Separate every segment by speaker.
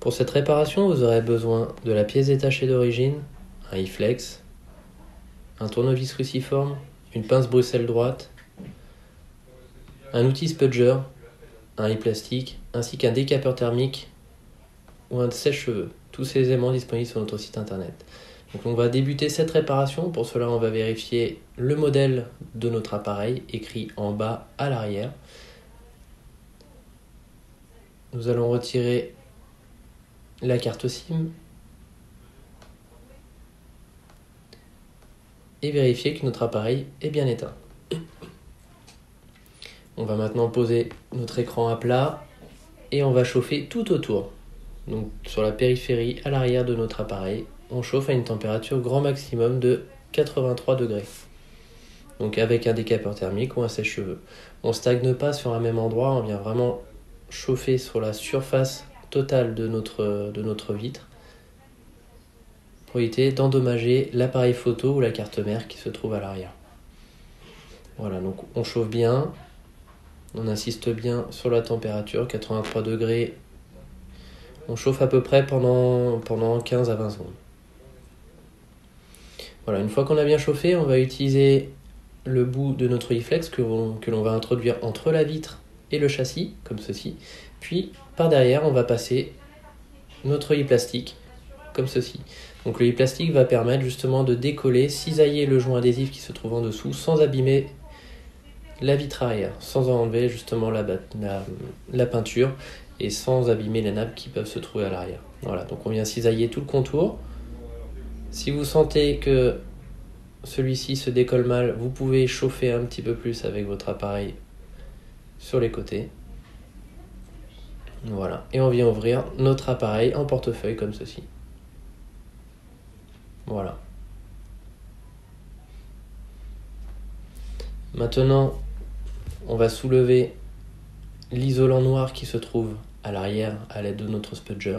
Speaker 1: Pour cette réparation, vous aurez besoin de la pièce détachée d'origine, un i-flex, un tournevis cruciforme, une pince Bruxelles droite, un outil spudger, un i-plastique, ainsi qu'un décapeur thermique ou un sèche-cheveux. Tous ces éléments disponibles sur notre site internet. Donc on va débuter cette réparation. Pour cela, on va vérifier le modèle de notre appareil écrit en bas à l'arrière. Nous allons retirer la carte SIM et vérifier que notre appareil est bien éteint. On va maintenant poser notre écran à plat et on va chauffer tout autour. Donc sur la périphérie à l'arrière de notre appareil, on chauffe à une température grand maximum de 83 degrés. Donc avec un décapeur thermique ou un sèche-cheveux. On ne stagne pas sur un même endroit, on vient vraiment chauffer sur la surface totale de notre vitre pour éviter d'endommager l'appareil photo ou la carte mère qui se trouve à l'arrière. Voilà, donc on chauffe bien, on insiste bien sur la température, 83 degrés. On chauffe à peu près pendant 15 à 20 secondes. Voilà, une fois qu'on a bien chauffé, on va utiliser le bout de notre i-flex que l'on va introduire entre la vitre et le châssis, comme ceci. Puis, par derrière, on va passer notre i-plastique, comme ceci. Donc le i-plastique va permettre justement de décoller, cisailler le joint adhésif qui se trouve en dessous, sans abîmer la vitre arrière, sans enlever justement la peinture et sans abîmer les nappes qui peuvent se trouver à l'arrière. Voilà, donc on vient cisailler tout le contour. Si vous sentez que celui-ci se décolle mal, vous pouvez chauffer un petit peu plus avec votre appareil sur les côtés. Voilà, et on vient ouvrir notre appareil en portefeuille comme ceci. Voilà. Maintenant, on va soulever l'isolant noir qui se trouve à l'arrière à l'aide de notre spudger,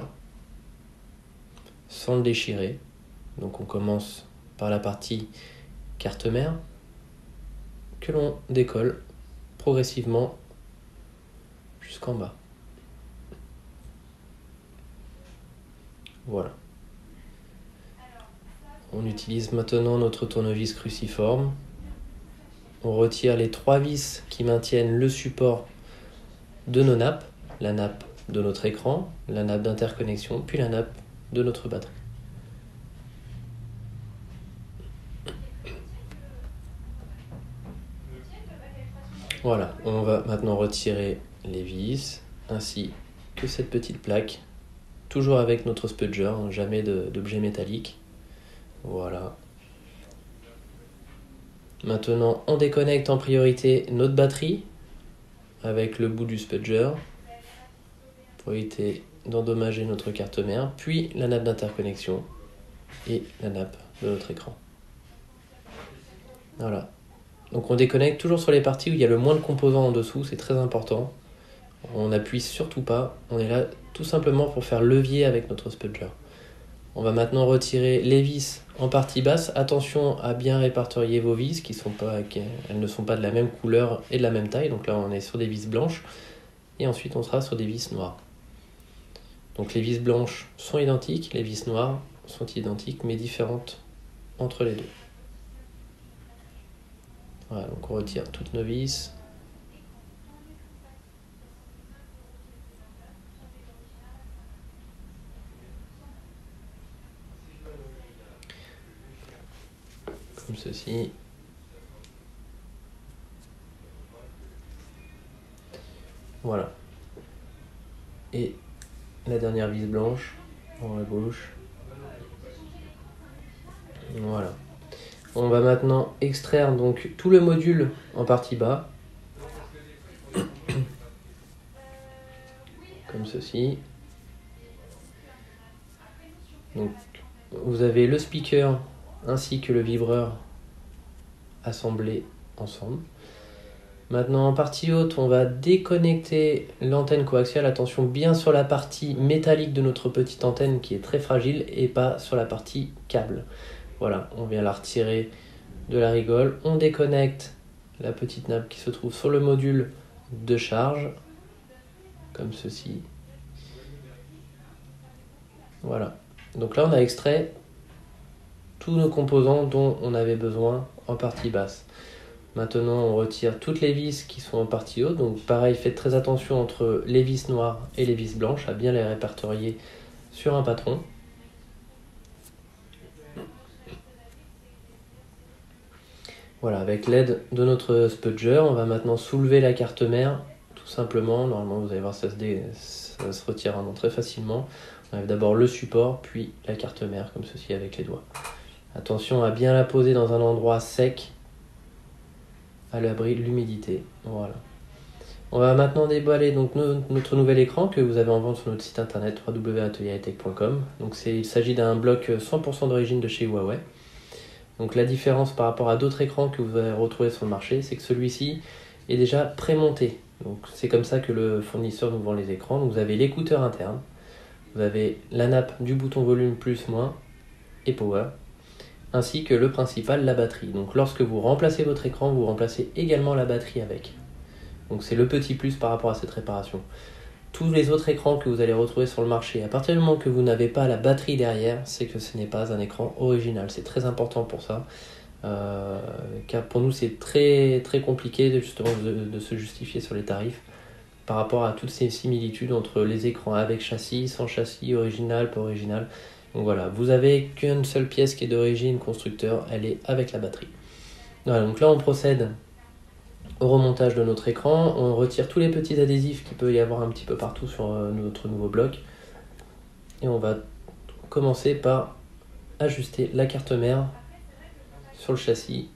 Speaker 1: sans le déchirer. Donc on commence par la partie carte mère que l'on décolle progressivement jusqu'en bas. Voilà. On utilise maintenant notre tournevis cruciforme. On retire les 3 vis qui maintiennent le support de nos nappes, la nappe de notre écran, la nappe d'interconnexion, puis la nappe de notre batterie. Voilà, on va maintenant retirer les vis ainsi que cette petite plaque, toujours avec notre spudger, jamais d'objet métallique. Voilà. Maintenant, on déconnecte en priorité notre batterie avec le bout du spudger pour éviter d'endommager notre carte mère, puis la nappe d'interconnexion et la nappe de notre écran. Voilà. Donc on déconnecte toujours sur les parties où il y a le moins de composants en dessous, c'est très important. On n'appuie surtout pas, on est là tout simplement pour faire levier avec notre spudger. On va maintenant retirer les vis en partie basse. Attention à bien répertorier vos vis, elles ne sont pas de la même couleur et de la même taille. Donc là on est sur des vis blanches et ensuite on sera sur des vis noires. Donc les vis blanches sont identiques, les vis noires sont identiques mais différentes entre les deux. Voilà, donc on retire toutes nos vis. Comme ceci. Voilà. Et la dernière vis blanche en la gauche. Voilà. On va maintenant extraire donc tout le module en partie bas. Comme ceci. Donc vous avez le speaker ainsi que le vibreur assemblés ensemble. Maintenant en partie haute, on va déconnecter l'antenne coaxiale. Attention bien sur la partie métallique de notre petite antenne qui est très fragile et pas sur la partie câble. Voilà, on vient la retirer de la rigole. On déconnecte la petite nappe qui se trouve sur le module de charge, comme ceci. Voilà. Donc là, on a extrait tous nos composants dont on avait besoin en partie basse. Maintenant, on retire toutes les vis qui sont en partie haute. Donc pareil, faites très attention entre les vis noires et les vis blanches, à bien les répertorier sur un patron. Voilà, avec l'aide de notre spudger, on va maintenant soulever la carte mère, tout simplement. Normalement, vous allez voir, ça se retire vraiment très facilement. On enlève d'abord le support, puis la carte mère, comme ceci avec les doigts. Attention à bien la poser dans un endroit sec, à l'abri de l'humidité. Voilà. On va maintenant déballer donc notre nouvel écran que vous avez en vente sur notre site internet www.atelierhightech.com. Donc il s'agit d'un bloc 100% d'origine de chez Huawei. Donc la différence par rapport à d'autres écrans que vous allez retrouver sur le marché, c'est que celui-ci est déjà pré-monté. Donc c'est comme ça que le fournisseur nous vend les écrans. Donc vous avez l'écouteur interne, vous avez la nappe du bouton volume plus moins et power, ainsi que le principal, la batterie. Donc lorsque vous remplacez votre écran, vous remplacez également la batterie avec. Donc c'est le petit plus par rapport à cette réparation. Tous les autres écrans que vous allez retrouver sur le marché, à partir du moment que vous n'avez pas la batterie derrière, c'est que ce n'est pas un écran original. C'est très important pour ça. Car pour nous c'est très, très compliqué justement de se justifier sur les tarifs par rapport à toutes ces similitudes entre les écrans avec châssis, sans châssis, original, pas original. Donc voilà, vous avez qu'une seule pièce qui est d'origine constructeur, elle est avec la batterie. Voilà, donc là on procède au remontage de notre écran, on retire tous les petits adhésifs qu'il peut y avoir un petit peu partout sur notre nouveau bloc et on va commencer par ajuster la carte mère sur le châssis.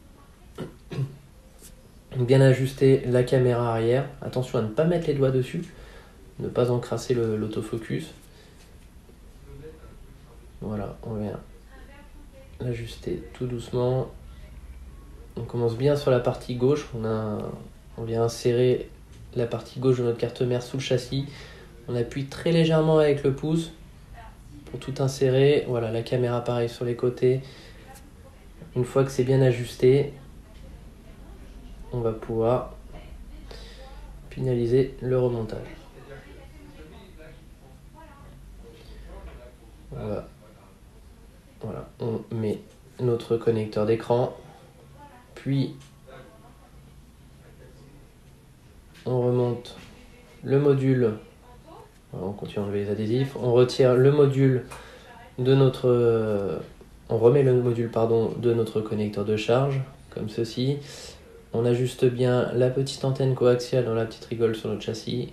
Speaker 1: Bien ajuster la caméra arrière, attention à ne pas mettre les doigts dessus, ne pas encrasser l'autofocus. Voilà, on vient l'ajuster tout doucement. On commence bien sur la partie gauche, on vient insérer la partie gauche de notre carte mère sous le châssis. On appuie très légèrement avec le pouce pour tout insérer. Voilà, la caméra pareil sur les côtés. Une fois que c'est bien ajusté, on va pouvoir finaliser le remontage. Voilà, on met notre connecteur d'écran, puis on remonte le module. Voilà, on continue à enlever les adhésifs. On retire le module de notre... on remet le module de notre connecteur de charge, comme ceci. On ajuste bien la petite antenne coaxiale dans la petite rigole sur notre châssis.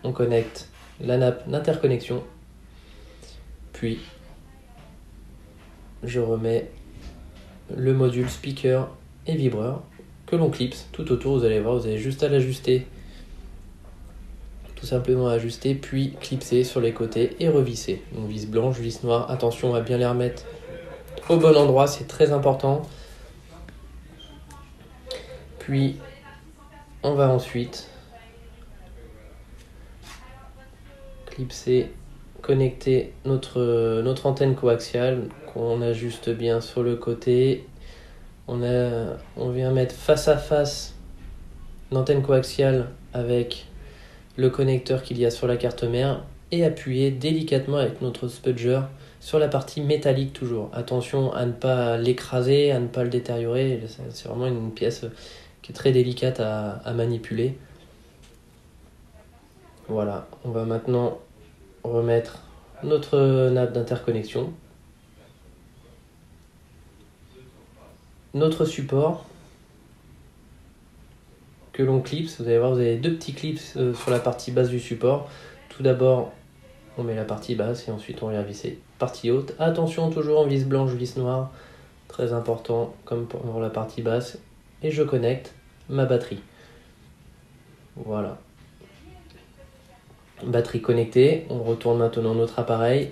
Speaker 1: On connecte la nappe d'interconnexion. Puis, je remets le module speaker et vibreur que l'on clipse tout autour. Vous allez voir, vous avez juste à l'ajuster. Tout simplement ajuster, puis clipser sur les côtés et revisser. Donc vis blanche, vis noire. Attention à bien les remettre au bon endroit, c'est très important. Puis, on va ensuite clipser, connecter notre antenne coaxiale qu'on ajuste bien sur le côté. On vient mettre face à face l'antenne coaxiale avec le connecteur qu'il y a sur la carte mère et appuyer délicatement avec notre spudger sur la partie métallique toujours. Attention à ne pas l'écraser, à ne pas le détériorer. C'est vraiment une pièce qui est très délicate à manipuler. Voilà, on va maintenant remettre notre nappe d'interconnexion, notre support que l'on clipse. Vous allez voir, vous avez deux petits clips sur la partie basse du support. Tout d'abord, on met la partie basse et ensuite on vient visser partie haute. Attention, toujours en vis blanche, vis noire, très important comme pour la partie basse. Et je connecte ma batterie. Voilà. Batterie connectée, on retourne maintenant notre appareil.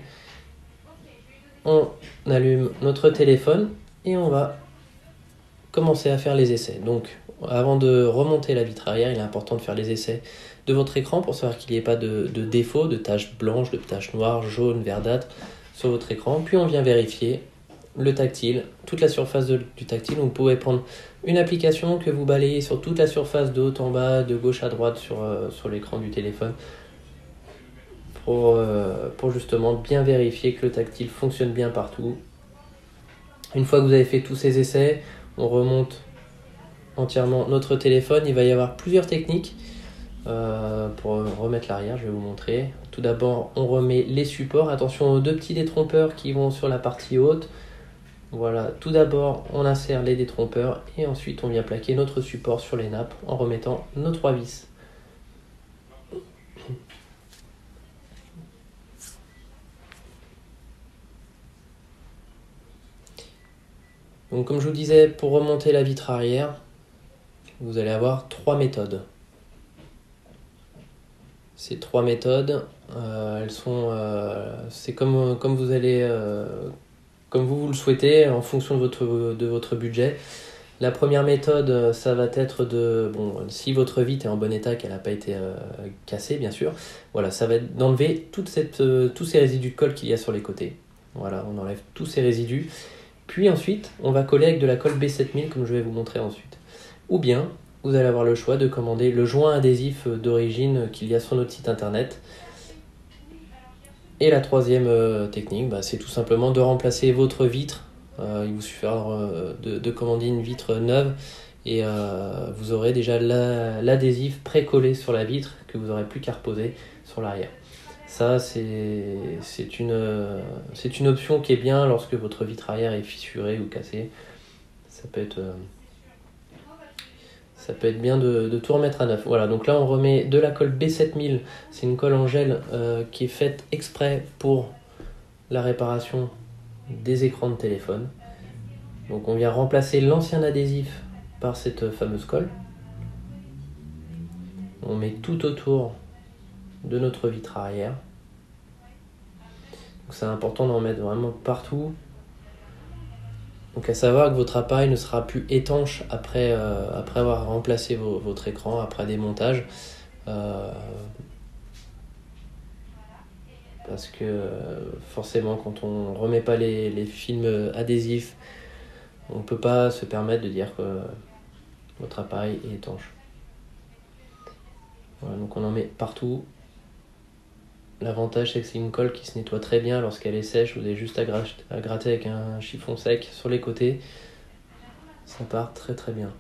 Speaker 1: On allume notre téléphone et on va commencer à faire les essais. Donc, avant de remonter la vitre arrière, il est important de faire les essais de votre écran pour savoir qu'il n'y ait pas de défaut, de taches blanches, de taches noires, jaunes, verdâtres sur votre écran. Puis on vient vérifier le tactile, toute la surface du tactile. Vous pouvez prendre une application que vous balayez sur toute la surface de haut en bas, de gauche à droite sur l'écran du téléphone pour justement bien vérifier que le tactile fonctionne bien partout. Une fois que vous avez fait tous ces essais, on remonte entièrement notre téléphone. Il va y avoir plusieurs techniques pour remettre l'arrière, je vais vous montrer. Tout d'abord, on remet les supports. Attention aux deux petits détrompeurs qui vont sur la partie haute. Voilà, tout d'abord, on insère les détrompeurs et ensuite on vient plaquer notre support sur les nappes en remettant nos 3 vis. Donc comme je vous disais, pour remonter la vitre arrière, vous allez avoir 3 méthodes. Ces 3 méthodes, c'est comme vous allez, comme vous le souhaitez, en fonction de votre budget. La première méthode, ça va être si votre vitre est en bon état, qu'elle n'a pas été cassée, bien sûr. Voilà, ça va être d'enlever tous ces résidus de colle qu'il y a sur les côtés. Voilà, on enlève tous ces résidus. Puis ensuite, on va coller avec de la colle B7000, comme je vais vous montrer ensuite. Ou bien, vous allez avoir le choix de commander le joint adhésif d'origine qu'il y a sur notre site internet. Et la troisième technique, c'est tout simplement de remplacer votre vitre. Il vous suffira de commander une vitre neuve et vous aurez déjà l'adhésif pré-collé sur la vitre que vous n'aurez plus qu'à reposer sur l'arrière. Ça, c'est une option qui est bien lorsque votre vitre arrière est fissurée ou cassée. Ça peut être bien de tout remettre à neuf. Voilà, donc là on remet de la colle B7000. C'est une colle en gel qui est faite exprès pour la réparation des écrans de téléphone. Donc on vient remplacer l'ancien adhésif par cette fameuse colle. On met tout autour de notre vitre arrière. Donc c'est important d'en mettre vraiment partout. Donc à savoir que votre appareil ne sera plus étanche après avoir remplacé votre écran, après démontage. Parce que forcément quand on ne remet pas les films adhésifs, on ne peut pas se permettre de dire que votre appareil est étanche. Voilà, donc on en met partout. L'avantage c'est que c'est une colle qui se nettoie très bien lorsqu'elle est sèche. Vous avez juste à gratter avec un chiffon sec sur les côtés. Ça part très très bien.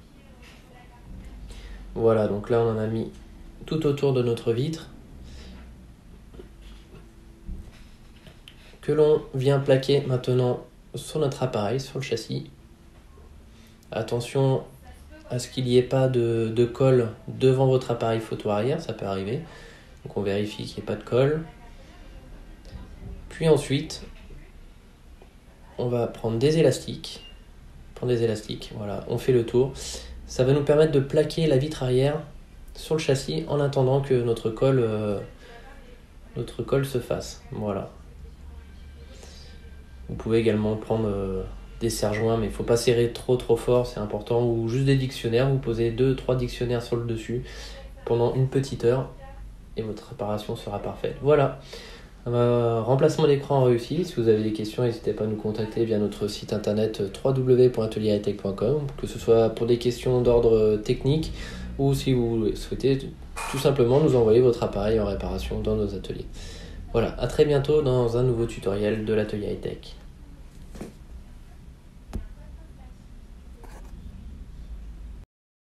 Speaker 1: Voilà, donc là on en a mis tout autour de notre vitre. Que l'on vient plaquer maintenant sur notre appareil, sur le châssis. Attention à ce qu'il n'y ait pas de colle devant votre appareil photo arrière, ça peut arriver. Donc on vérifie qu'il n'y ait pas de colle. Puis ensuite, on va prendre des élastiques. Voilà, on fait le tour. Ça va nous permettre de plaquer la vitre arrière sur le châssis en attendant que notre colle se fasse. Voilà. Vous pouvez également prendre des serre-joints, mais il ne faut pas serrer trop fort, c'est important. Ou juste des dictionnaires, vous posez 2-3 dictionnaires sur le dessus pendant une petite heure et votre réparation sera parfaite. Voilà, remplacement d'écran réussi. Si vous avez des questions, n'hésitez pas à nous contacter via notre site internet www.atelierhightech.com, que ce soit pour des questions d'ordre technique ou si vous souhaitez tout simplement nous envoyer votre appareil en réparation dans nos ateliers. Voilà, à très bientôt dans un nouveau tutoriel de l'atelier high-tech.